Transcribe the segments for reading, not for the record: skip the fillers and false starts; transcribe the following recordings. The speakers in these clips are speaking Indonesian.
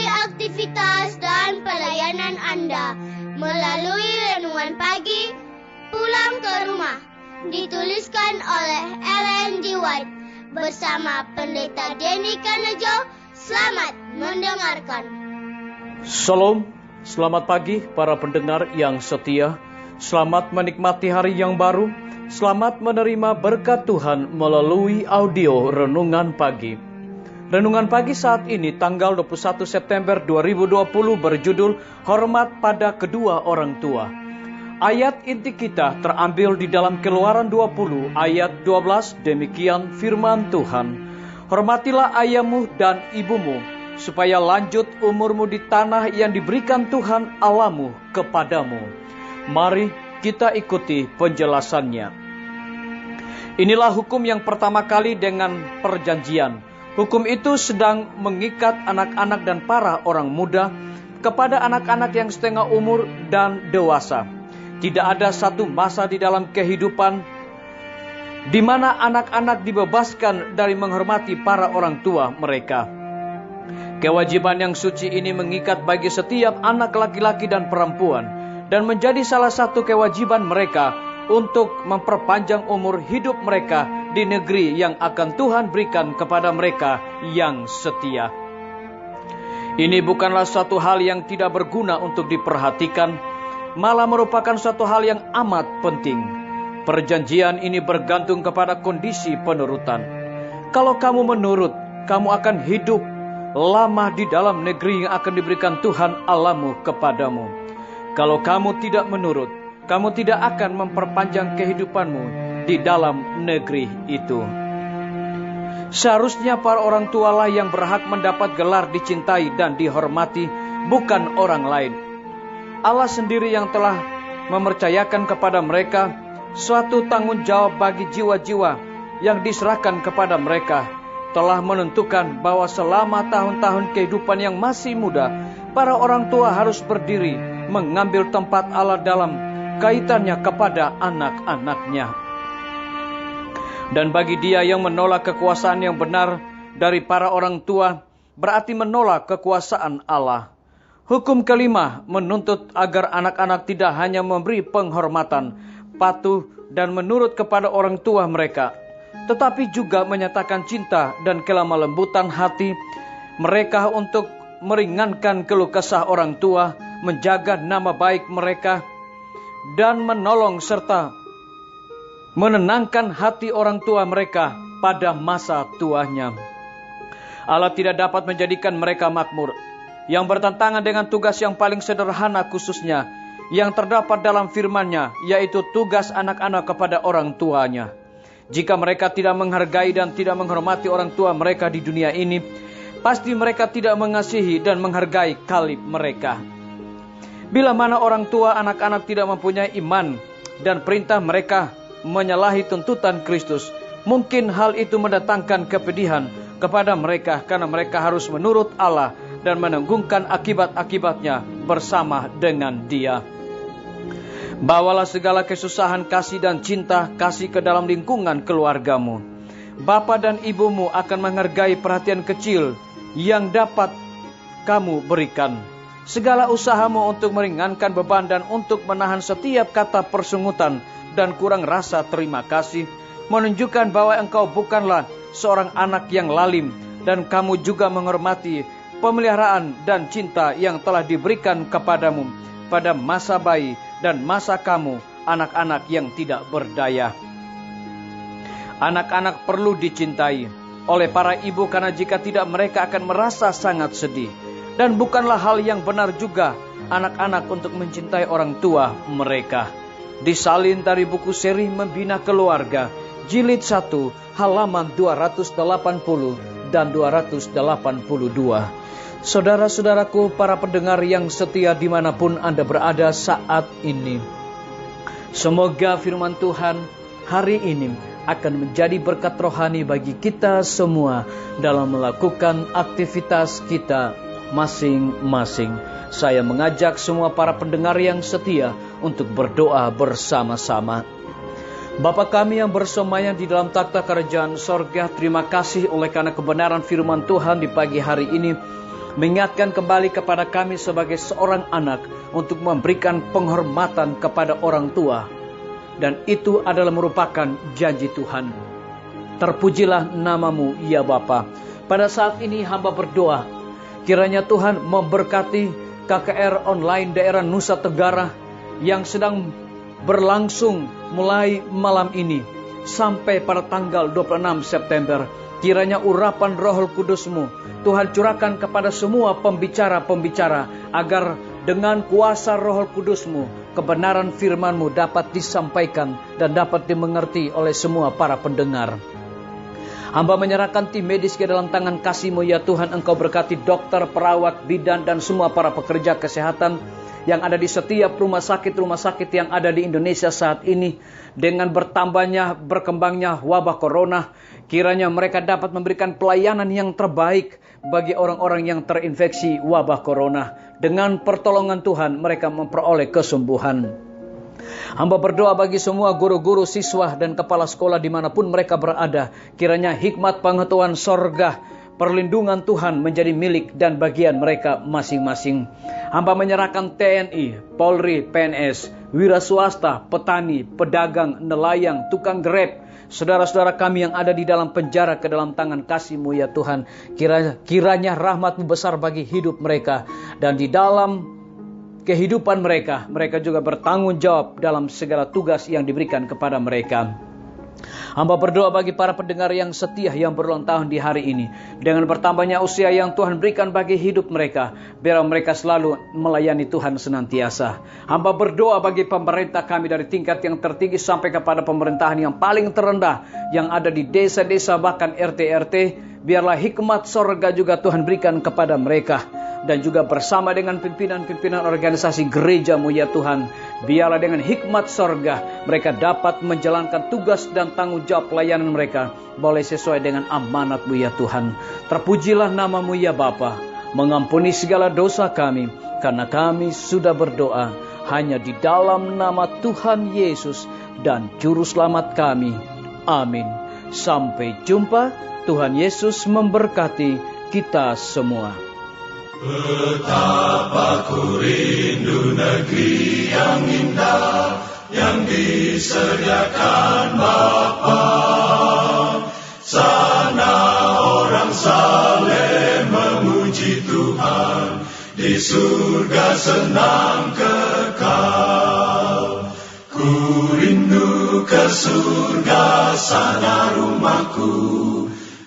aktivitas dan pelayanan Anda melalui Renungan Pagi Pulang ke Rumah, dituliskan oleh Ellen G. White bersama Pendeta Denny Kanejo. Selamat mendengarkan. Shalom, selamat pagi para pendengar yang setia. Selamat menikmati hari yang baru. Selamat menerima berkat Tuhan melalui audio Renungan Pagi. Renungan Pagi saat ini tanggal 21 September 2020 berjudul Hormat pada Kedua Orang Tua. Ayat inti kita terambil di dalam Keluaran 20 ayat 12. Demikian firman Tuhan. Hormatilah ayahmu dan ibumu, supaya lanjut umurmu di tanah yang diberikan Tuhan Allahmu kepadamu. Mari kita ikuti penjelasannya. Inilah hukum yang pertama kali dengan perjanjian. Hukum itu sedang mengikat anak-anak dan para orang muda kepada anak-anak yang setengah umur dan dewasa. Tidak ada satu masa di dalam kehidupan di mana anak-anak dibebaskan dari menghormati para orang tua mereka. Kewajiban yang suci ini mengikat bagi setiap anak laki-laki dan perempuan, dan menjadi salah satu kewajiban mereka untuk memperpanjang umur hidup mereka di negeri yang akan Tuhan berikan kepada mereka yang setia. Ini bukanlah suatu hal yang tidak berguna untuk diperhatikan, malah merupakan suatu hal yang amat penting. Perjanjian ini bergantung kepada kondisi penurutan. Kalau kamu menurut, kamu akan hidup lama di dalam negeri yang akan diberikan Tuhan Allahmu kepadamu. Kalau kamu tidak menurut, kamu tidak akan memperpanjang kehidupanmu di dalam negeri itu. Seharusnya para orang tualah yang berhak mendapat gelar dicintai dan dihormati, bukan orang lain. Allah sendiri yang telah mempercayakan kepada mereka suatu tanggung jawab bagi jiwa-jiwa yang diserahkan kepada mereka, telah menentukan bahwa selama tahun-tahun kehidupan yang masih muda, para orang tua harus berdiri mengambil tempat Allah dalam kaitannya kepada anak-anaknya. Dan bagi dia yang menolak kekuasaan yang benar dari para orang tua, berarti menolak kekuasaan Allah. Hukum kelima menuntut agar anak-anak tidak hanya memberi penghormatan, patuh dan menurut kepada orang tua mereka, tetapi juga menyatakan cinta dan kelemah lembutan hati mereka untuk meringankan keluh kesah orang tua, menjaga nama baik mereka, dan menolong serta menenangkan hati orang tua mereka pada masa tuanya. Allah tidak dapat menjadikan mereka makmur, yang bertentangan dengan tugas yang paling sederhana khususnya yang terdapat dalam firman-Nya, yaitu tugas anak-anak kepada orang tuanya. Jika mereka tidak menghargai dan tidak menghormati orang tua mereka di dunia ini, pasti mereka tidak mengasihi dan menghargai kalib mereka. Bila mana orang tua anak-anak tidak mempunyai iman dan perintah mereka menyalahi tuntutan Kristus, mungkin hal itu mendatangkan kepedihan kepada mereka karena mereka harus menurut Allah dan menanggungkan akibat-akibatnya bersama dengan Dia. Bawalah segala kesusahan kasih dan cinta kasih ke dalam lingkungan keluargamu. Bapa dan ibumu akan menghargai perhatian kecil yang dapat kamu berikan. Segala usahamu untuk meringankan beban dan untuk menahan setiap kata persungutan dan kurang rasa terima kasih, menunjukkan bahwa engkau bukanlah seorang anak yang lalim, dan kamu juga menghormati pemeliharaan dan cinta yang telah diberikan kepadamu pada masa bayi dan masa kamu anak-anak yang tidak berdaya. Anak-anak perlu dicintai oleh para ibu, karena jika tidak mereka akan merasa sangat sedih. Dan bukanlah hal yang benar juga anak-anak untuk mencintai orang tua mereka. Disalin dari buku seri Membina Keluarga, jilid 1, halaman 280 dan 282. Saudara-saudaraku, para pendengar yang setia dimanapun Anda berada saat ini, semoga firman Tuhan hari ini akan menjadi berkat rohani bagi kita semua dalam melakukan aktivitas kita masing-masing. Saya mengajak semua para pendengar yang setia untuk berdoa bersama-sama. Bapa kami yang bersemayam di dalam takhta kerajaan sorga, terima kasih oleh karena kebenaran firman Tuhan di pagi hari ini. mengingatkan kembali kepada kami sebagai seorang anak untuk memberikan penghormatan kepada orang tua. Dan itu adalah merupakan janji Tuhan. Terpujilah namamu ya Bapa. Pada saat ini hamba berdoa, kiranya Tuhan memberkati KKR online daerah Nusa Tenggara yang sedang berlangsung mulai malam ini sampai pada tanggal 26 September. Kiranya urapan Roh Kudus-Mu Tuhan curahkan kepada semua pembicara-pembicara, agar dengan kuasa Roh Kudus-Mu kebenaran firman-Mu dapat disampaikan dan dapat dimengerti oleh semua para pendengar. Hamba menyerahkan tim medis ke dalam tangan kasih-Mu ya Tuhan. Engkau berkati dokter, perawat, bidan, dan semua para pekerja kesehatan yang ada di setiap rumah sakit yang ada di Indonesia saat ini. Dengan berkembangnya wabah corona, kiranya mereka dapat memberikan pelayanan yang terbaik bagi orang-orang yang terinfeksi wabah corona. Dengan pertolongan Tuhan, mereka memperoleh kesembuhan. Hamba berdoa bagi semua guru-guru, siswa, dan kepala sekolah dimanapun mereka berada. Kiranya hikmat pengetahuan sorga, perlindungan Tuhan menjadi milik dan bagian mereka masing-masing. Hamba menyerahkan TNI, Polri, PNS, wira swasta, petani, pedagang, nelayan, tukang Grab, saudara-saudara kami yang ada di dalam penjara ke dalam tangan kasih-Mu ya Tuhan. Kiranya rahmat-Mu besar bagi hidup mereka, dan di dalam kehidupan mereka juga bertanggung jawab dalam segala tugas yang diberikan kepada mereka. Hamba berdoa bagi para pendengar yang setia yang berulang tahun di hari ini. Dengan bertambahnya usia yang Tuhan berikan bagi hidup mereka, biar mereka selalu melayani Tuhan senantiasa. Hamba berdoa bagi pemerintah kami dari tingkat yang tertinggi sampai kepada pemerintahan yang paling terendah, yang ada di desa-desa bahkan RT-RT. Biarlah hikmat sorga juga Tuhan berikan kepada mereka. Dan juga bersama dengan pimpinan-pimpinan organisasi gereja-Mu ya Tuhan, biarlah dengan hikmat sorga mereka dapat menjalankan tugas dan tanggung jawab pelayanan mereka boleh sesuai dengan amanat-Mu ya Tuhan. Terpujilah nama-Mu ya Bapa. Mengampuni segala dosa kami, karena kami sudah berdoa hanya di dalam nama Tuhan Yesus dan Juru Selamat kami. Amin. Sampai jumpa. Tuhan Yesus memberkati kita semua. Betapa ku rindu negeri yang indah yang disediakan Bapa. Sana orang saleh memuji Tuhan, di surga senang kekal. Ku rindu ke surga, sana rumahku.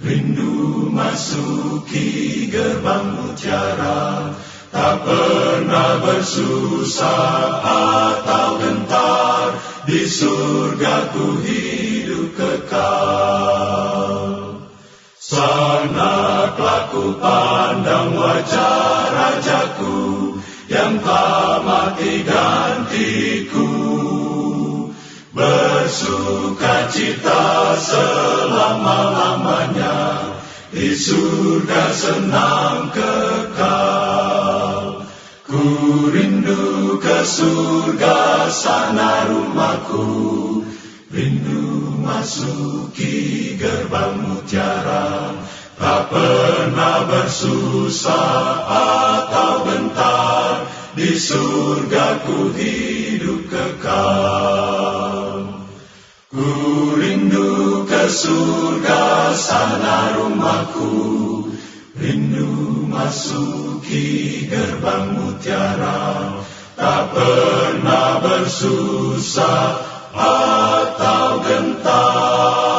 Rindu masuki gerbang mutiara, tak pernah bersusah atau gentar, di surga ku hidup kekal. Sana kelak ku pandang wajah Rajaku, yang tak mati gantiku. Bersuka cita selama-lamanya, di surga senang kekal. Ku rindu ke surga, sana rumahku. Rindu masuki gerbang mutiara, tak pernah bersusah atau gentar, di surga ku hidup kekal. Ku rindu ke surga, sana rumahku. Rindu masuki gerbang mutiara, tak pernah bersusah atau gentar.